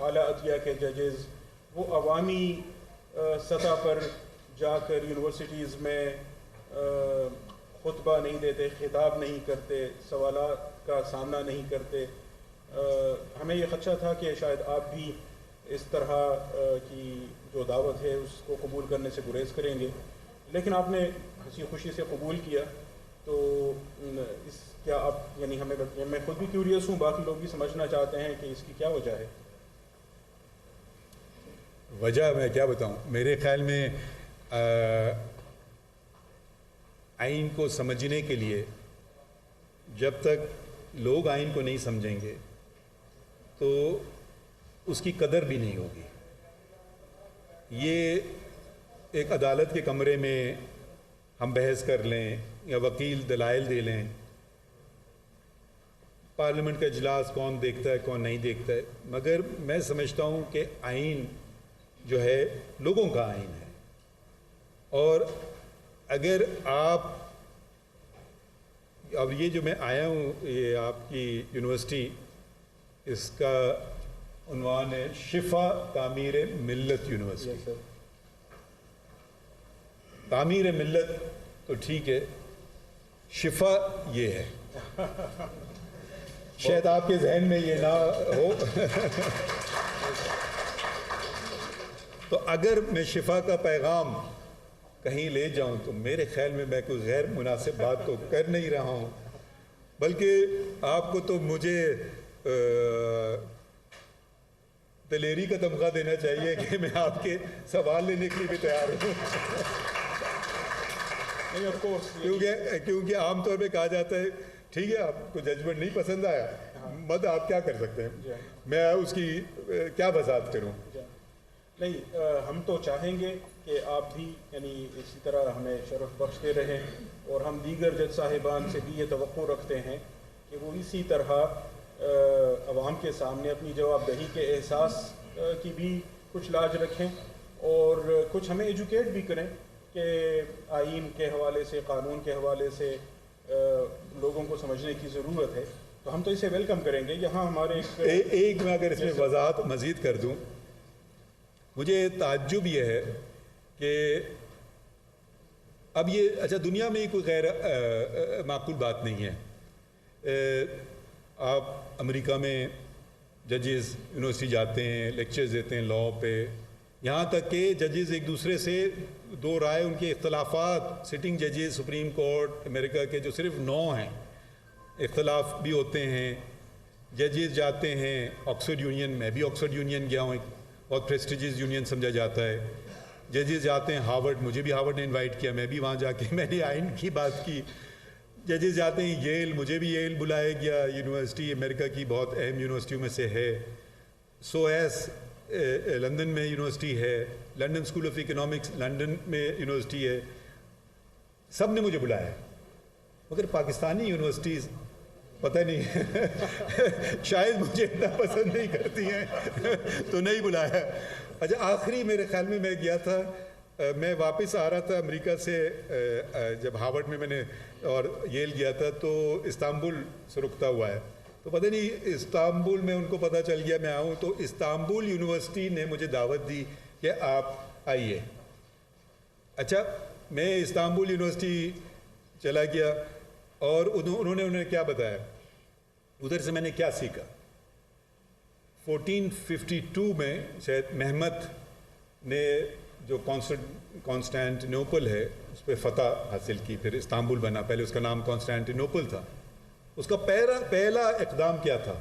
اعلیٰ عدلیہ کے ججز وہ عوامی سطح پر جا کر یونیورسٹیز میں خطبہ نہیں دیتے، خطاب نہیں کرتے، سوالات کا سامنا نہیں کرتے. ہمیں یہ خدشہ تھا کہ شاید آپ بھی اس طرح کی جو دعوت ہے اس کو قبول کرنے سے گریز کریں گے، لیکن آپ نے ہنسی خوشی سے قبول کیا. تو اس کیا آپ یعنی میں خود بھی کیوریس ہوں، باقی لوگ بھی سمجھنا چاہتے ہیں کہ اس کی کیا وجہ ہے. وجہ میں کیا بتاؤں، میرے خیال میں آئین کو سمجھنے کے لیے جب تک لوگ آئین کو نہیں سمجھیں گے تو اس کی قدر بھی نہیں ہوگی. یہ ایک عدالت کے کمرے میں ہم بحث کر لیں یا وکیل دلائل دے لیں، پارلیمنٹ کا اجلاس کون دیکھتا ہے کون نہیں دیکھتا ہے، مگر میں سمجھتا ہوں کہ آئین جو ہے لوگوں کا آئین ہے. اور اگر آپ اب یہ جو میں آیا ہوں یہ آپ کی یونیورسٹی، اس کا عنوان ہے شفا تعمیر ملت یونیورسٹی. تعمیر ملت تو ٹھیک ہے، شفا یہ ہے. شاید آپ کے ذہن میں یہ نہ ہو تو اگر میں شفا کا پیغام کہیں لے جاؤں تو میرے خیال میں کوئی غیر مناسب بات تو کر نہیں رہا ہوں، بلکہ آپ کو تو مجھے دلیری کا تمغہ دینا چاہیے کہ میں آپ کے سوال لینے کے لیے بھی تیار ہوں. کیونکہ عام طور پہ کہا جاتا ہے ٹھیک ہے آپ کو ججمنٹ نہیں پسند آیا مت آپ کیا کر سکتے ہیں، میں اس کی کیا وضاحت کروں. نہیں، ہم تو چاہیں گے کہ آپ بھی یعنی اسی طرح ہمیں شرف بخشتے رہیں، اور ہم دیگر جج صاحبان سے بھی یہ توقع رکھتے ہیں کہ وہ اسی طرح عوام کے سامنے اپنی جواب دہی کے احساس کی بھی کچھ لاج رکھیں، اور کچھ ہمیں ایجوکیٹ بھی کریں کہ آئین کے حوالے سے، قانون کے حوالے سے لوگوں کو سمجھنے کی ضرورت ہے. تو ہم تو اسے ویلکم کریں گے. یہاں ہمارے ایک میں اگر اس میں وضاحت مزید کر دوں، مجھے تعجب یہ ہے کہ اب یہ اچھا دنیا میں کوئی غیر معقول بات نہیں ہے. آپ امریکہ میں ججز یونیورسٹی جاتے ہیں، لیکچرز دیتے ہیں لاء پہ، یہاں تک کہ ججز ایک دوسرے سے دو رائے، ان کے اختلافات، سٹنگ ججز سپریم کورٹ امریکہ کے جو صرف 9 ہیں، اختلاف بھی ہوتے ہیں. ججز جاتے ہیں آکسفورڈ یونین، میں بھی آکسفورڈ یونین گیا ہوں، بہت پریسٹیجیس یونین سمجھا جاتا ہے. ججز جاتے ہیں ہارورڈ، مجھے بھی ہارورڈ نے انوائٹ کیا، میں بھی وہاں جا کے میں نے آئین کی بات کی. ججز جاتے ہیں ییل، مجھے بھی ییل بلایا گیا، یونیورسٹی امریکہ کی بہت اہم یونیورسٹیوں میں سے ہے. سو ایس لندن میں یونیورسٹی ہے، London school of economics London میں یونیورسٹی ہے. سب نے مجھے بلایا، مگر پاکستانی یونیورسٹیز پتہ نہیں شاید مجھے اتنا پسند نہیں کرتی ہیں تو نہیں بلایا. اچھا آخری میرے خیال میں گیا تھا، میں واپس آ رہا تھا امریکہ سے، جب ہارورڈ میں نے اور ییل گیا تھا تو استنبول سے رکتا ہوا ہے، تو پتہ نہیں استنبول میں ان کو پتہ چل گیا میں آؤں، تو استنبول یونیورسٹی نے مجھے دعوت دی کہ آپ آئیے. اچھا میں استنبول یونیورسٹی چلا گیا اور انہوں نے کیا بتایا، ادھر سے میں نے کیا سیکھا. 1452 میں شاید محمد نے جو کانسٹینٹینوپل ہے اس پہ فتح حاصل کی، پھر استنبول بنا، پہلے اس کا نام کانسٹینٹینوپل تھا. اس کا پہلا اقدام کیا تھا؟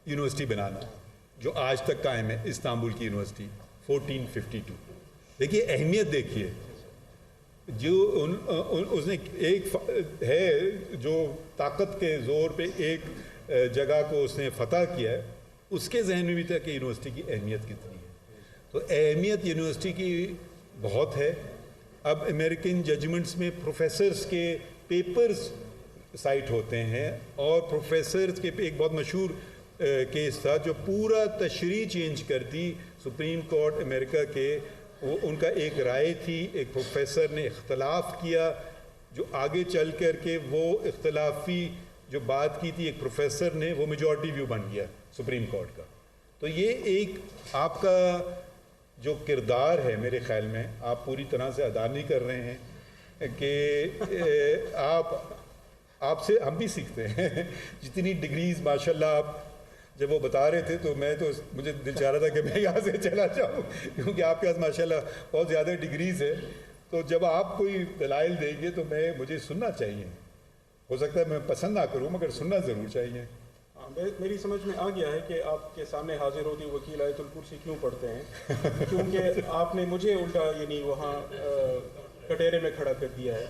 یونیورسٹی بنانا، جو آج تک قائم ہے، استنبول کی یونیورسٹی 1452. دیکھیے اہمیت دیکھیے، جو اس نے ایک ہے جو طاقت کے زور پہ ایک جگہ کو اس نے فتح کیا ہے، اس کے ذہن میں بھی تھا کہ یونیورسٹی کی اہمیت کتنی ہے. تو اہمیت یونیورسٹی کی بہت ہے. اب امریکن ججمنٹس میں پروفیسرز کے پیپرز سائٹ ہوتے ہیں، اور پروفیسرز کے ایک بہت مشہور کیس تھا جو پورا تشریح چینج کرتی سپریم کورٹ امریکہ کے. وہ ان کا ایک رائے تھی، ایک پروفیسر نے اختلاف کیا، جو آگے چل کر کے وہ اختلافی جو بات کی تھی ایک پروفیسر نے، وہ میجورٹی ویو بن گیا. سپریم کورٹ کا. تو یہ ایک آپ کا جو کردار ہے میرے خیال میں آپ پوری طرح سے ادا نہیں کر رہے ہیں کہ آپ سے ہم بھی سیکھتے ہیں. جتنی ڈگریز ماشاءاللہ آپ جب وہ بتا رہے تھے تو مجھے دل چاہ رہا تھا کہ میں یہاں سے چلا جاؤں کیونکہ آپ کے پاس ماشاءاللہ بہت زیادہ ڈگریز ہے. تو جب آپ کوئی دلائل دیں گے تو مجھے سننا چاہیے. ہو سکتا ہے میں پسند نہ کروں مگر سننا ضرور چاہیے. میری سمجھ میں آ گیا ہے کہ آپ کے سامنے حاضر ہوتی وکیل آیت الکرسی کیوں پڑھتے ہیں کیونکہ آپ نے مجھے الٹا یعنی وہاں کٹہرے میں کھڑا کر دیا ہے.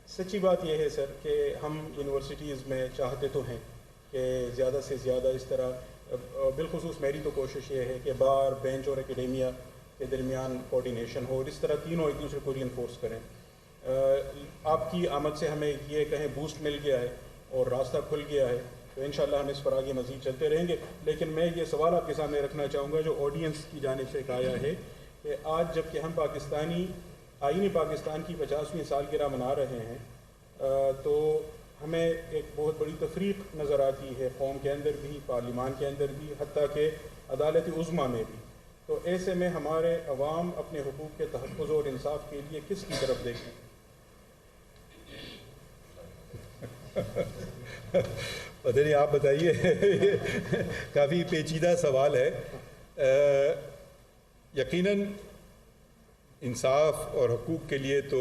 سچی بات یہ ہے سر کہ ہم یونیورسٹیز میں چاہتے تو ہیں کہ زیادہ سے زیادہ اس طرح بالخصوص میری تو کوشش یہ ہے کہ بار بینچ اور اکیڈیمیا کے درمیان کوارڈینیشن ہو اور اس طرح تینوں ایک دوسرے کو ری انفورس کریں. آپ کی آمد سے ہمیں یہ کہیں بوسٹ مل گیا ہے اور راستہ کھل گیا ہے تو انشاءاللہ ہم اس پر آگے مزید چلتے رہیں گے. لیکن میں یہ سوال آپ کے سامنے رکھنا چاہوں گا جو آڈینس کی جانب سے ایک آیا ہے کہ آج جب کہ ہم آئین پاکستان کی 50ویں سالگرہ منا رہے ہیں تو ہمیں ایک بہت بڑی تفریق نظر آتی ہے قوم کے اندر بھی پارلیمان کے اندر بھی حتیٰ کہ عدالت عظمیٰ میں بھی. تو ایسے میں ہمارے عوام اپنے حقوق کے تحفظ اور انصاف کے لیے کس کی طرف دیکھیں؟ پتہ نہیں آپ بتائیے. کافی پیچیدہ سوال ہے. یقیناً انصاف اور حقوق کے لیے تو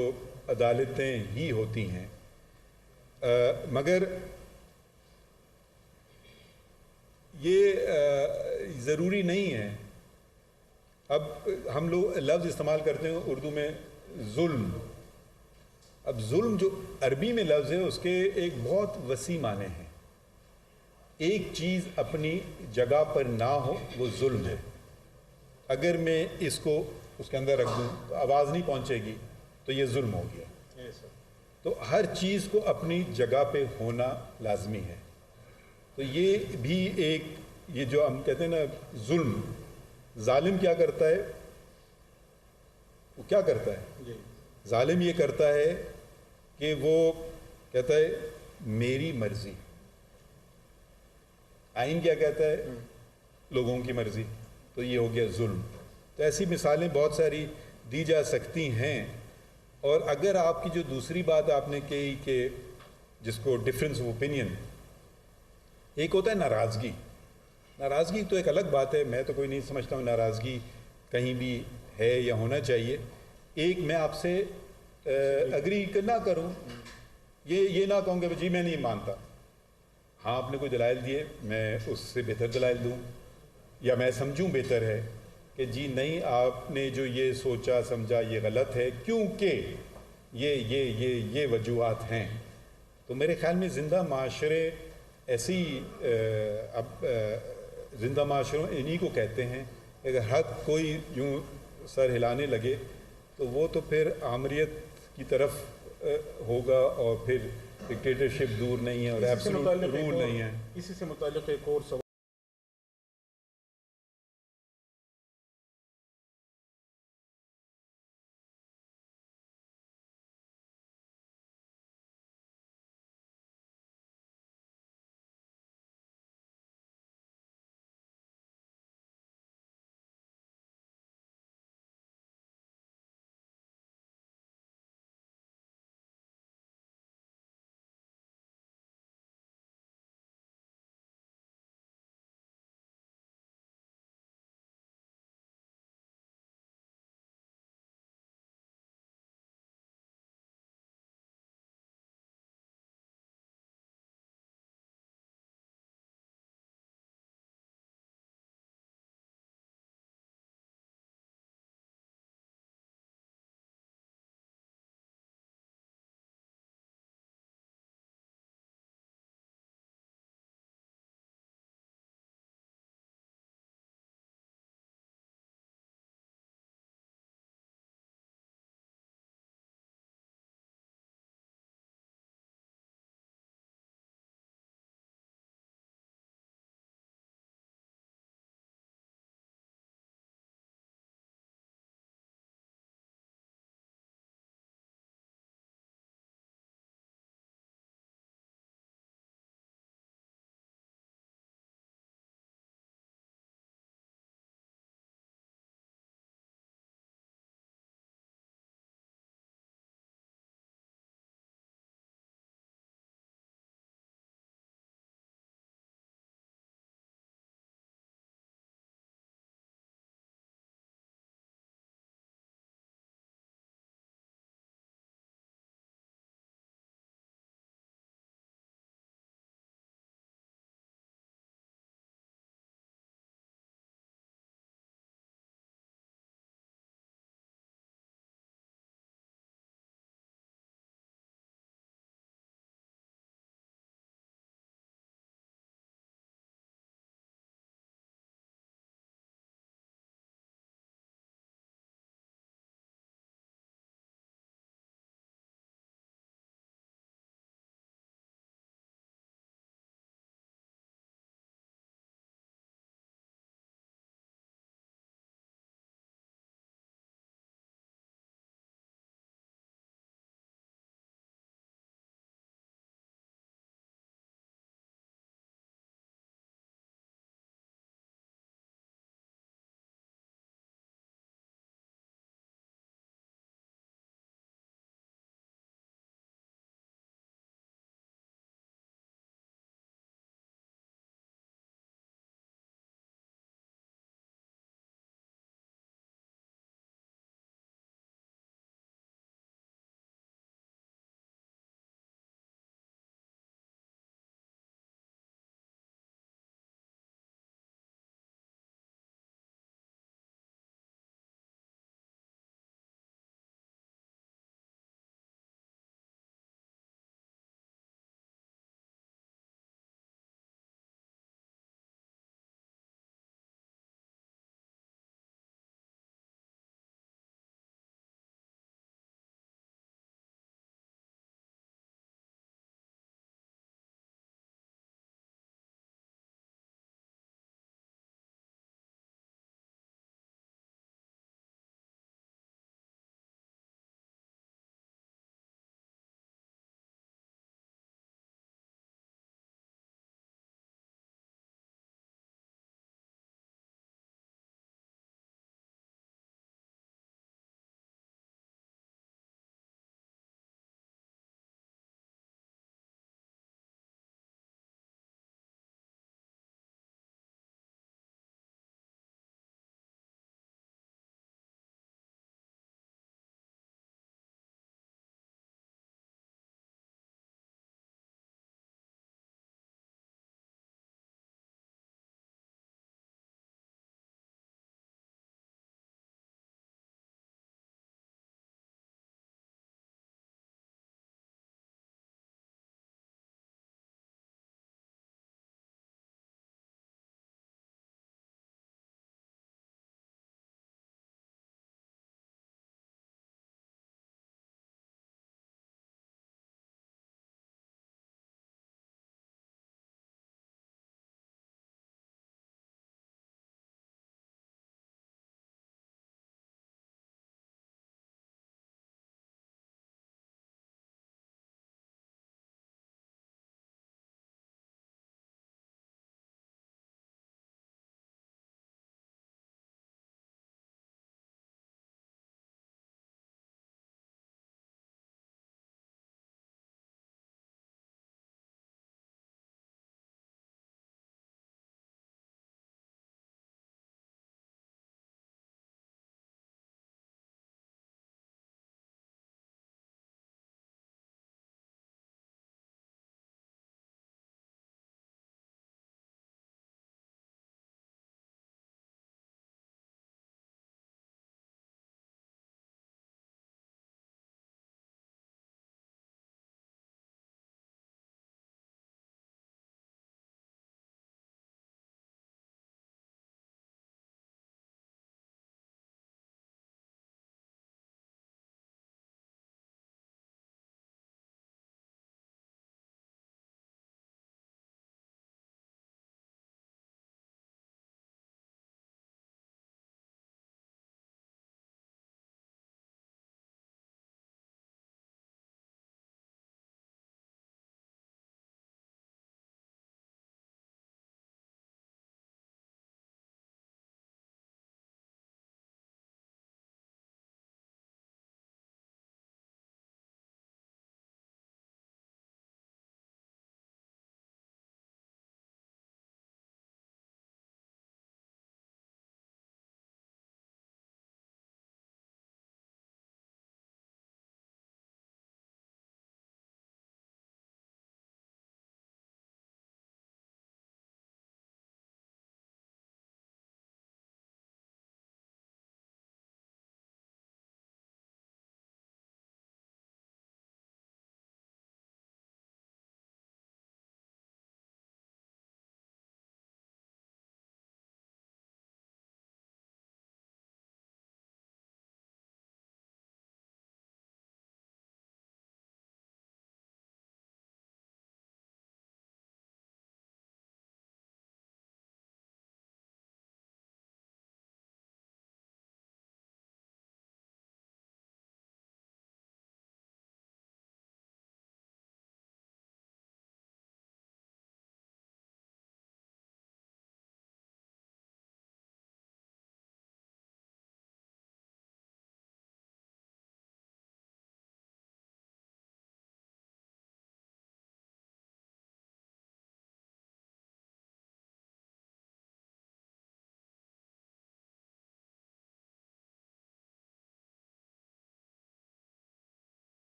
عدالتیں ہی ہوتی ہیں مگر یہ ضروری نہیں ہے. اب ہم لوگ لفظ استعمال کرتے ہیں اردو میں ظلم. اب ظلم جو عربی میں لفظ ہے اس کے ایک بہت وسیع معنی ہیں. ایک چیز اپنی جگہ پر نہ ہو وہ ظلم ہے. اگر میں اس کو اس کے اندر رکھ دوں تو آواز نہیں پہنچے گی تو یہ ظلم ہو گیا. تو ہر چیز کو اپنی جگہ پہ ہونا لازمی ہے. تو یہ بھی ایک یہ جو ہم کہتے ہیں نا ظلم. ظالم کیا کرتا ہے؟ وہ کیا کرتا ہے؟ ظالم یہ کرتا ہے کہ وہ کہتا ہے میری مرضی. آئین کیا کہتا ہے؟ لوگوں کی مرضی. تو یہ ہو گیا ظلم. تو ایسی مثالیں بہت ساری دی جا سکتی ہیں. اور اگر آپ کی جو دوسری بات آپ نے کہی کہ جس کو ڈفرینس آف اوپینین، ایک ہوتا ہے ناراضگی. ناراضگی تو ایک الگ بات ہے. میں تو کوئی نہیں سمجھتا ہوں ناراضگی کہیں بھی ہے یا ہونا چاہیے. ایک میں آپ سے اگری نہ کروں، یہ نہ کہوں کہ جی میں نہیں مانتا. ہاں آپ نے کوئی دلائل دیے میں اس سے بہتر دلائل دوں یا میں سمجھوں بہتر ہے کہ جی نہیں آپ نے جو یہ سوچا سمجھا یہ غلط ہے کیونکہ یہ وجوہات ہیں. تو میرے خیال میں زندہ معاشرے ایسی زندہ معاشروں انہی کو کہتے ہیں. اگر حق کوئی یوں سر ہلانے لگے تو وہ تو پھر آمریت کی طرف ہوگا اور پھر ڈکٹیٹرشپ دور نہیں ہے اور ایبسولوٹ رول نہیں ہے. اسی سے متعلق ایک اور سوال